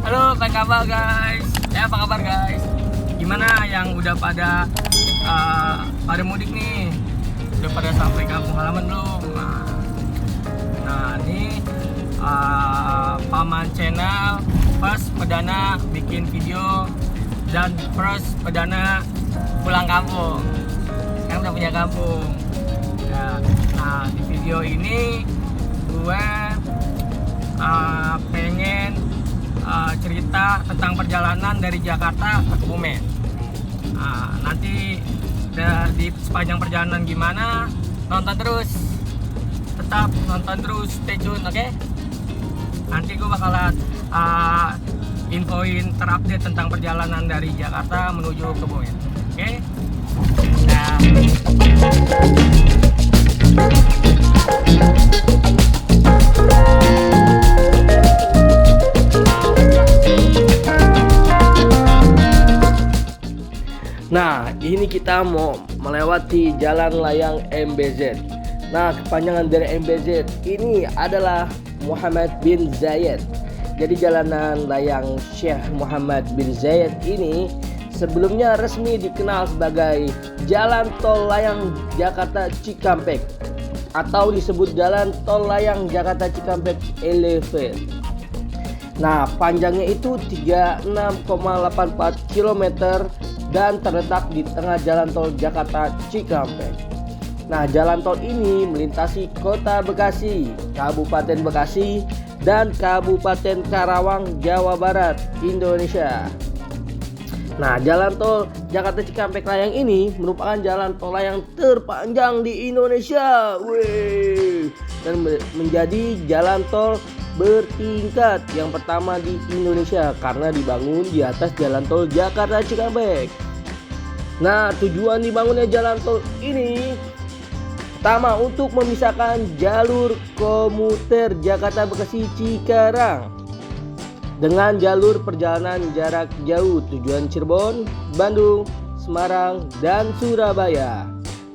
Halo, apa kabar guys? Apa kabar guys? Gimana yang udah pada mudik nih? Udah pada sampai kampung halaman belum? Nah ini Paman Channel first perdana bikin video dan first perdana pulang kampung. Sekarang udah punya kampung. Nah di video ini gue pengen cerita tentang perjalanan dari Jakarta ke Kebumen. Nanti di sepanjang perjalanan gimana, nonton terus, tetap nonton terus, stay tune, oke? Nanti gue bakalan infoin terupdate tentang perjalanan dari Jakarta menuju Kebumen, oke? Nah, ini kita mau melewati Jalan Layang MBZ. Nah, kepanjangan dari MBZ ini adalah Muhammad bin Zayed. Jadi jalanan layang Syekh Muhammad bin Zayed ini sebelumnya resmi dikenal sebagai Jalan Tol Layang Jakarta Cikampek atau disebut Jalan Tol Layang Jakarta Cikampek Elevate. Nah, panjangnya itu 36,84 km dan terletak di tengah Jalan Tol Jakarta Cikampek. Nah, jalan tol ini melintasi Kota Bekasi, Kabupaten Bekasi, dan Kabupaten Karawang, Jawa Barat, Indonesia. Nah, jalan tol Jakarta Cikampek Layang ini merupakan jalan tol layang terpanjang di Indonesia. Dan menjadi jalan tol bertingkat yang pertama di Indonesia karena dibangun di atas jalan tol Jakarta Cikampek. Nah, tujuan dibangunnya jalan tol ini pertama untuk memisahkan jalur komuter Jakarta Bekasi Cikarang dengan jalur perjalanan jarak jauh tujuan Cirebon, Bandung, Semarang, dan Surabaya.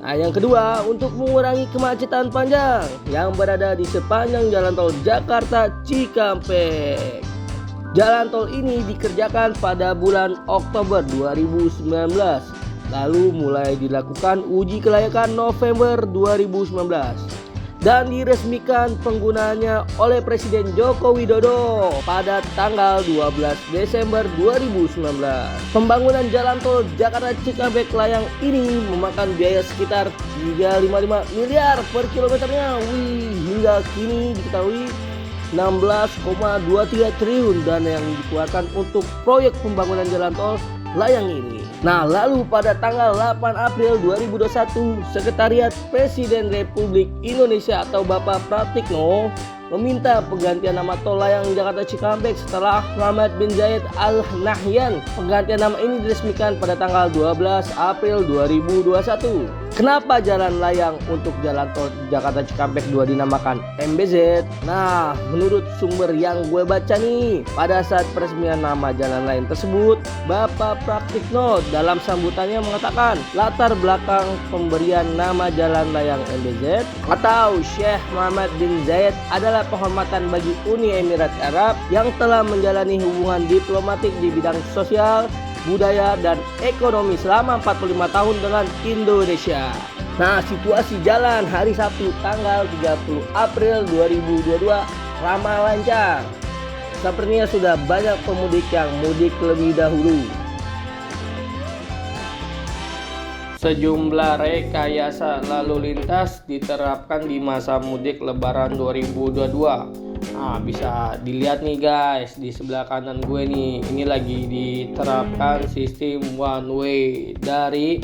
Nah, yang kedua untuk mengurangi kemacetan panjang yang berada di sepanjang jalan tol Jakarta Cikampek. Jalan tol ini dikerjakan pada bulan Oktober 2019, lalu mulai dilakukan uji kelayakan November 2019 dan diresmikan penggunaannya oleh Presiden Joko Widodo pada tanggal 12 Desember 2019. Pembangunan jalan tol Jakarta Cikampek Layang ini memakan biaya sekitar 355 miliar per kilometernya. Hingga kini diketahui 16,23 triliun dana yang dikeluarkan untuk proyek pembangunan jalan tol layang ini. Nah, lalu pada tanggal 8 April 2021, Sekretariat Presiden Republik Indonesia atau Bapak Pratikno meminta penggantian nama tol layang Jakarta Cikampek setelah Muhammad bin Zayed Al Nahyan. Penggantian nama ini diresmikan pada tanggal 12 April 2021. Kenapa jalan layang untuk jalan tol Jakarta Cikampek 2 dinamakan MBZ? Nah, menurut sumber yang gue baca nih, pada saat peresmian nama jalan layang tersebut, Bapak Pratikno dalam sambutannya mengatakan latar belakang pemberian nama jalan layang MBZ atau Syekh Muhammad bin Zayed adalah penghormatan bagi Uni Emirat Arab yang telah menjalani hubungan diplomatik di bidang sosial, budaya, dan ekonomi selama 45 tahun dengan Indonesia. Nah, situasi jalan hari Sabtu tanggal 30 April 2022 ramah lancar. Sepertinya sudah banyak pemudik yang mudik lebih dahulu. Sejumlah rekayasa lalu lintas diterapkan di masa mudik Lebaran 2022. Nah, bisa dilihat nih guys di sebelah kanan gue nih, ini lagi diterapkan sistem one way dari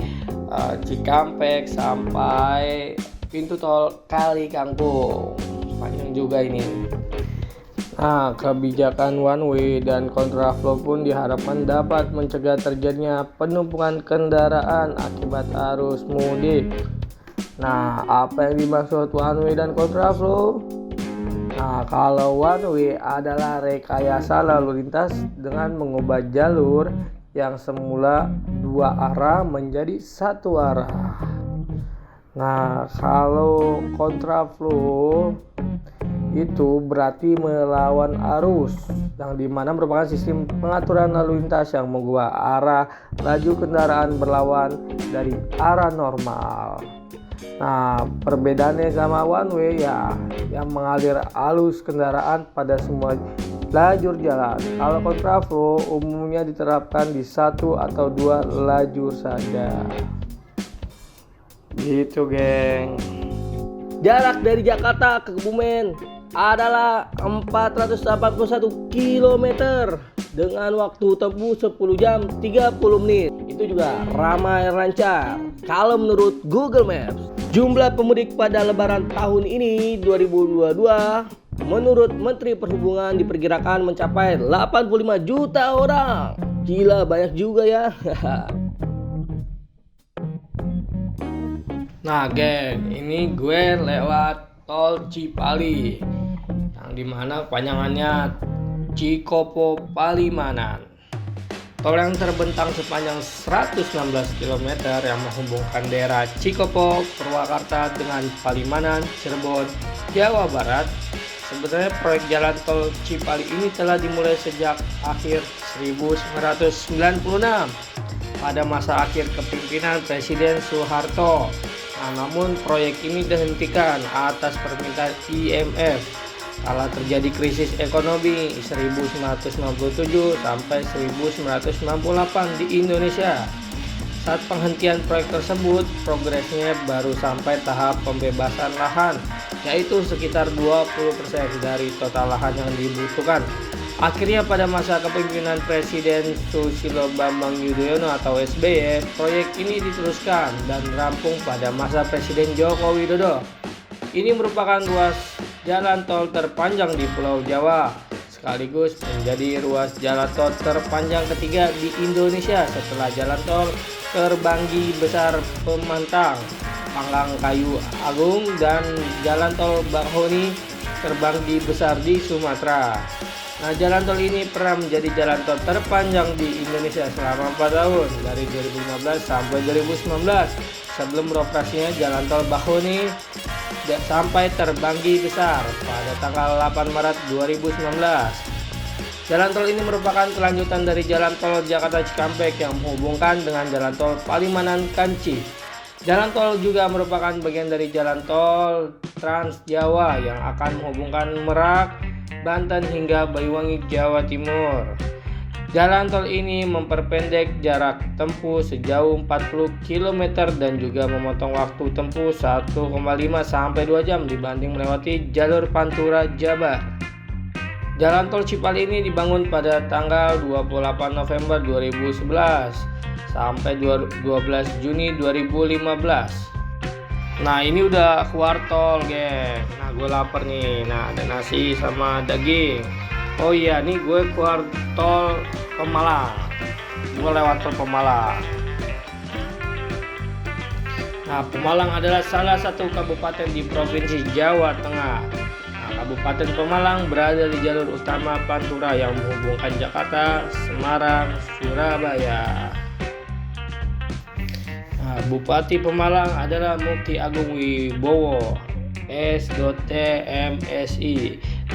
Cikampek sampai pintu tol Kali Kangkung. Panjang juga ini. Nah, kebijakan one way dan kontraflow pun diharapkan dapat mencegah terjadinya penumpukan kendaraan akibat arus mudik. Nah, apa yang dimaksud one way dan kontraflow? Nah, kalau one way adalah rekayasa lalu lintas dengan mengubah jalur yang semula dua arah menjadi satu arah. Nah, kalau kontraflow itu berarti melawan arus, yang dimana merupakan sistem pengaturan lalu lintas yang mengubah arah laju kendaraan berlawan dari arah normal. Nah, perbedaannya sama one way ya yang mengalir arus kendaraan pada semua lajur jalan. Kalau kontraflow umumnya diterapkan di satu atau dua lajur saja. Gitu, geng. Jarak dari Jakarta ke Kebumen adalah 481 km dengan waktu tempuh 10 jam 30 menit. Itu juga ramai lancar kalau menurut Google Maps. Jumlah pemudik pada lebaran tahun ini 2022 menurut Menteri Perhubungan diperkirakan mencapai 85 juta orang. Gila, banyak juga ya. Nah, geng, ini gue lewat tol Cipali yang dimana panjangannya Cikopo Palimanan. Tol yang terbentang sepanjang 116 km yang menghubungkan daerah Cikopo, Purwakarta dengan Palimanan, Cirebon, Jawa Barat. Sebenarnya proyek jalan tol Cipali ini telah dimulai sejak akhir 1996 pada masa akhir kepemimpinan Presiden Soeharto. Nah, namun proyek ini dihentikan atas permintaan IMF kala terjadi krisis ekonomi 1997 sampai 1998 di Indonesia. Saat penghentian proyek tersebut, progresnya baru sampai tahap pembebasan lahan, yaitu sekitar 20% dari total lahan yang dibutuhkan. Akhirnya pada masa kepemimpinan Presiden Susilo Bambang Yudhoyono atau SBY, proyek ini diteruskan dan rampung pada masa Presiden Joko Widodo. Ini merupakan ruas jalan tol terpanjang di Pulau Jawa, sekaligus menjadi ruas jalan tol terpanjang ketiga di Indonesia setelah jalan tol Terbanggi Besar Pemantang, Panggang Kayu Agung, dan jalan tol Bakahuni Terbanggi Besar di Sumatera. Nah, jalan tol ini pernah menjadi jalan tol terpanjang di Indonesia selama 4 tahun, dari 2015 sampai 2019. Sebelum beroperasinya jalan tol Bakahuni sampai Terbanggi Besar pada tanggal 8 Maret 2019. Jalan tol ini merupakan kelanjutan dari jalan tol Jakarta Cikampek yang menghubungkan dengan jalan tol Palimanan Kanci. Jalan tol juga merupakan bagian dari jalan tol Trans Jawa yang akan menghubungkan Merak, Banten hingga Banyuwangi, Jawa Timur. Jalan tol ini memperpendek jarak tempuh sejauh 40 km dan juga memotong waktu tempuh 1,5 sampai 2 jam dibanding melewati jalur Pantura Jabar. Jalan tol Cipali ini dibangun pada tanggal 28 November 2011 sampai 12 Juni 2015. Nah, ini udah keluar tol, geng. Nah, gue lapar nih. Nah, ada nasi sama daging. Oh iya, nih gue keluar tol Pemalang. Gue lewat tol Pemalang. Nah, Pemalang adalah salah satu kabupaten di Provinsi Jawa Tengah. Nah, Kabupaten Pemalang berada di jalur utama Pantura yang menghubungkan Jakarta, Semarang, Surabaya. Nah, Bupati Pemalang adalah Mukti Agung Wibowo, S.M.Si.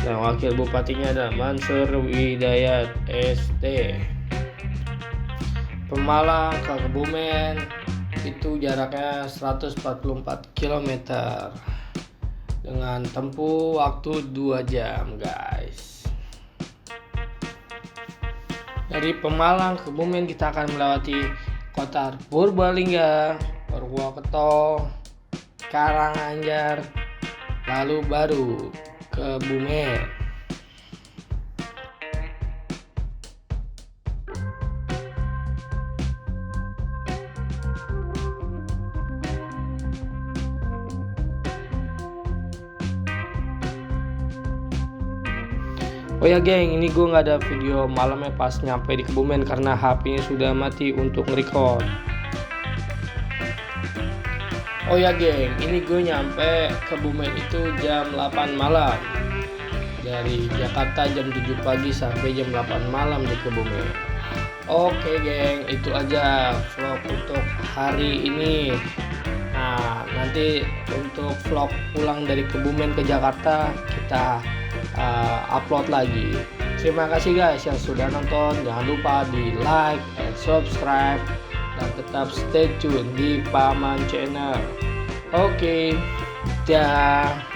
Dan wakil bupatinya adalah Mansur Widayat ST. Pemalang ke Kebumen itu jaraknya 144 km dengan tempuh waktu 2 jam, guys. Dari Pemalang ke Kebumen kita akan melewati kota Purbalingga, Purwokerto, Karanganyar, lalu baru Kebumen. Oh ya geng, ini gue nggak ada video malamnya pas nyampe di Kebumen karena HP-nya sudah mati untuk nge-record. Oh ya geng, ini gue nyampe Kebumen itu jam 8 malam. Dari Jakarta jam 7 pagi sampai jam 8 malam di Kebumen. Oke geng, itu aja vlog untuk hari ini. Nah, nanti untuk vlog pulang dari Kebumen ke Jakarta kita upload lagi. Terima kasih guys yang sudah nonton. Jangan lupa di like and subscribe dan tetap stay tune di Paman Channel. Oke, dah.